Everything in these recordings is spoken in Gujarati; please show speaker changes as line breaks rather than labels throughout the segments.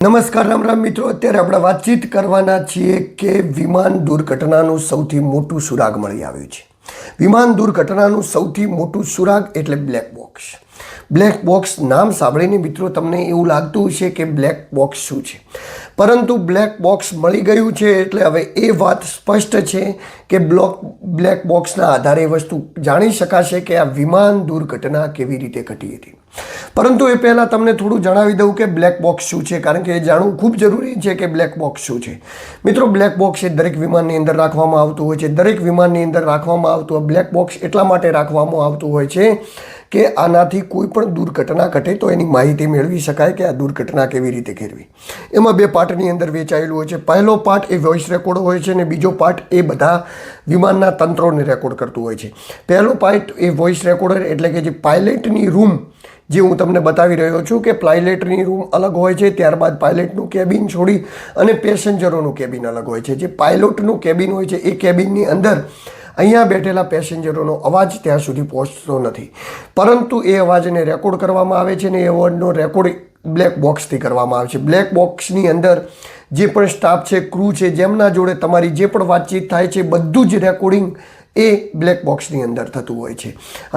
નમસ્કાર રામ રામ મિત્રો, અત્યારે આપણે વાતચીત કરવાના છીએ કે વિમાન દુર્ઘટનાનું સૌથી મોટું સુરાગ મળી આવ્યું છે. વિમાન દુર્ઘટનાનું સૌથી મોટું સુરાગ એટલે બ્લેક બોક્સ. બ્લેક બોક્સ નામ સાંભળીને મિત્રો તમને એવું લાગતું હશે કે બ્લેક બોક્સ શું છે, પરંતુ બ્લેક બોક્સ મળી ગયું છે એટલે હવે એ વાત સ્પષ્ટ છે કે બ્લેક બોક્સના આધારે વસ્તુ જાણી શકાશે કે આ વિમાન દુર્ઘટના કેવી રીતે ઘટી હતી. પરંતુ એ પહેલાં તમને થોડું જણાવી દઉં કે બ્લેક બોક્સ શું છે, કારણ કે એ જાણવું ખૂબ જરૂરી છે કે બ્લેક બોક્સ શું છે. મિત્રો, બ્લેક બોક્સ એ દરેક વિમાનની અંદર રાખવામાં આવતું હોય છે. દરેક વિમાનની અંદર રાખવામાં આવતું બ્લેક બોક્સ એટલા માટે રાખવામાં આવતું હોય છે કે આનાથી કોઈ પણ દુર્ઘટના ઘટે તો એની માહિતી મેળવી શકાય કે આ દુર્ઘટના કેવી રીતે કરવી. એમાં બે પાર્ટની અંદર વેચાયેલું હોય છે. પહેલો પાર્ટ એ વોઇસ રેકોર્ડ હોય છે અને બીજો પાર્ટ એ બધા વિમાનના તંત્રોને રેકોર્ડ કરતું હોય છે. પહેલો પાર્ટ એ વોઇસ રેકોર્ડર એટલે કે જે પાયલટની રૂમ, જે હું તમને બતાવી રહ્યો છું કે પાયલટની રૂમ અલગ હોય છે, ત્યારબાદ પાયલટનું કેબિન છોડી અને પેસેન્જરોનું કેબિન અલગ હોય છે. જે પાયલોટનું કેબિન હોય છે એ કેબિનની અંદર અહીંયા બેઠેલા પેસેન્જરોનો અવાજ ત્યાં સુધી પહોંચતો નથી, પરંતુ એ અવાજને રેકોર્ડ કરવામાં આવે છે અને એ અવાજનો રેકોર્ડ બ્લેક બોક્સથી કરવામાં આવે છે. બ્લેક બોક્સની અંદર જે પણ સ્ટાફ છે, ક્રૂ છે, જેમના જોડે તમારી જે પણ વાતચીત થાય છે, બધું જ રેકોર્ડિંગ એ બ્લેક બોક્સની અંદર થતું હોય છે.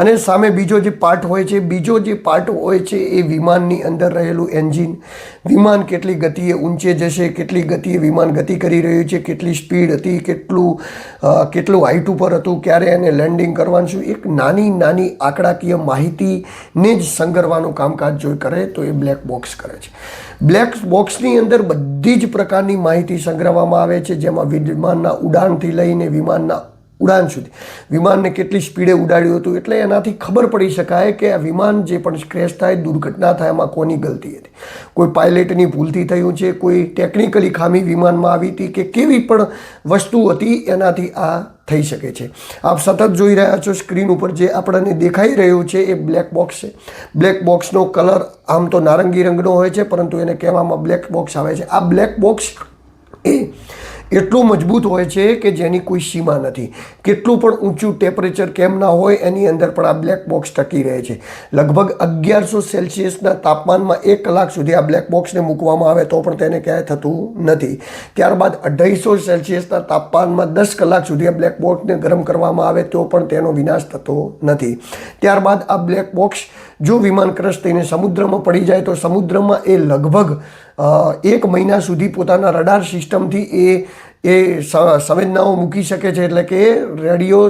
અને સામે બીજો જે પાર્ટ હોય છે એ વિમાનની અંદર રહેલું એન્જિન, વિમાન કેટલી ગતિએ ઊંચે જશે, કેટલી ગતિએ વિમાન ગતિ કરી રહ્યું છે, કેટલી સ્પીડ હતી, કેટલું હાઇટ ઉપર હતું, ક્યારે એને લેન્ડિંગ કરવાનું છું, એક નાની આંકડાકીય માહિતીને જ સંગ્રહવાનું કામકાજ જો કરે તો એ બ્લેક બોક્સ કરે છે. બ્લેક બોક્સની અંદર બધી જ પ્રકારની માહિતી સંગ્રહવામાં આવે છે, જેમાં વિમાનના ઉડાનથી લઈને વિમાનના ઉડાન સુધી, વિમાનને કેટલી સ્પીડે ઉડાડ્યું હતું, એટલે એનાથી ખબર પડી શકાય કે આ વિમાન જે પણ ક્રેશ થાય, દુર્ઘટના થાય, એમાં કોની ગલતી હતી. કોઈ પાયલટની ભૂલથી થયું છે, કોઈ ટેકનિકલી ખામી વિમાનમાં આવી હતી, કે કેવી પણ વસ્તુ હતી એનાથી આ થઈ શકે છે. આપ સતત જોઈ રહ્યા છો સ્ક્રીન ઉપર જે આપણને દેખાઈ રહ્યું છે એ બ્લેક બોક્સ છે. બ્લેક બોક્સનો કલર આમ તો નારંગી રંગનો હોય છે, પરંતુ એને કહેવામાં બ્લેક બોક્સ આવે છે. આ બ્લેક બોક્સ એ એટલું મજબૂત હોય છે કે જેની કોઈ સીમા નથી. કેટલું પણ ઊંચું ટેમ્પરેચર કેમ ના હોય, એની અંદર પણ આ બ્લેક બોક્સ ટકી રહે છે. લગભગ 1100 સેલ્સિયસના તાપમાનમાં 1 કલાક સુધી આ બ્લેક બોક્સને મૂકવામાં આવે તો પણ તેને ક્યાંય થતું નથી. ત્યારબાદ 250 સેલ્સિયસના તાપમાનમાં 10 કલાક સુધી આ બ્લેક બોક્સને ગરમ કરવામાં આવે તો પણ તેનો વિનાશ થતો નથી. ત્યારબાદ આ બ્લેક બોક્સ જો વિમાન ક્રશ થઈને સમુદ્રમાં પડી જાય તો સમુદ્રમાં એ લગભગ 1 મહિના સુધી પોતાના રડાર સિસ્ટમથી એ સંવેદનાઓ મૂકી શકે છે, એટલે કે રેડિયો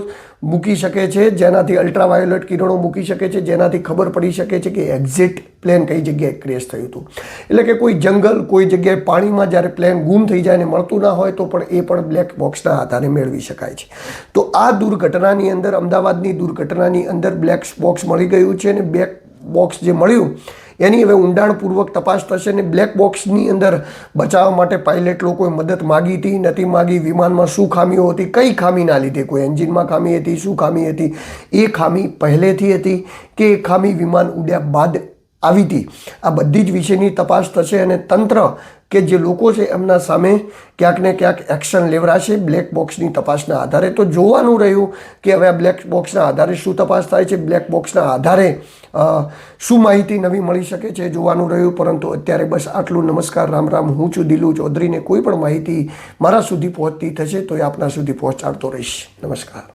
મૂકી શકે છે, જેનાથી અલ્ટ્રાવાયોલેટ કિરણો મૂકી શકે છે, જેનાથી ખબર પડી શકે છે કે એક્ઝેક્ટ પ્લેન કઈ જગ્યાએ ક્રેશ થયું હતું. એટલે કે કોઈ જંગલ, કોઈ જગ્યાએ પાણીમાં જ્યારે પ્લેન ગુમ થઈ જાય અને મળતું ના હોય તો પણ એ પણ બ્લેક બોક્સના આધારે મેળવી શકાય છે. તો આ દુર્ઘટનાની અંદર, અમદાવાદની દુર્ઘટનાની અંદર બ્લેક બોક્સ મળી ગયું છે અને બ્લેક બોક્સ જે મળ્યું એની હવે ઊંડાણપૂર્વક તપાસ થશે અને બ્લેક બોક્સની અંદર બચાવવા માટે પાયલટ લોકોએ મદદ માગી હતી, નથી માગી, વિમાનમાં શું ખામીઓ હતી, કઈ ખામીના લીધે, કોઈ એન્જિનમાં ખામી હતી, શું ખામી હતી, એ ખામી પહેલેથી હતી કે એ ખામી વિમાન ઉડ્યા બાદ આવી હતી, આ બધી જ વિષયની તપાસ થશે અને તંત્ર કે જે લોકો છે એમના સામે ક્યાંક ને ક્યાંક એક્શન લેવડાશે બ્લેક બોક્સની તપાસના આધારે. તો જોવાનું રહ્યું કે હવે આ બ્લેક બોક્સના આધારે શું તપાસ થાય છે, બ્લેક બોક્સના આધારે શું માહિતી નવી મળી શકે છે, જોવાનું રહ્યું. પરંતુ અત્યારે બસ આટલું. નમસ્કાર, રામ રામ. હું છું દિલુ ચૌધરીને કોઈ પણ માહિતી મારા સુધી પહોંચતી થશે તો એ આપના સુધી પહોંચાડતો રહીશ. નમસ્કાર.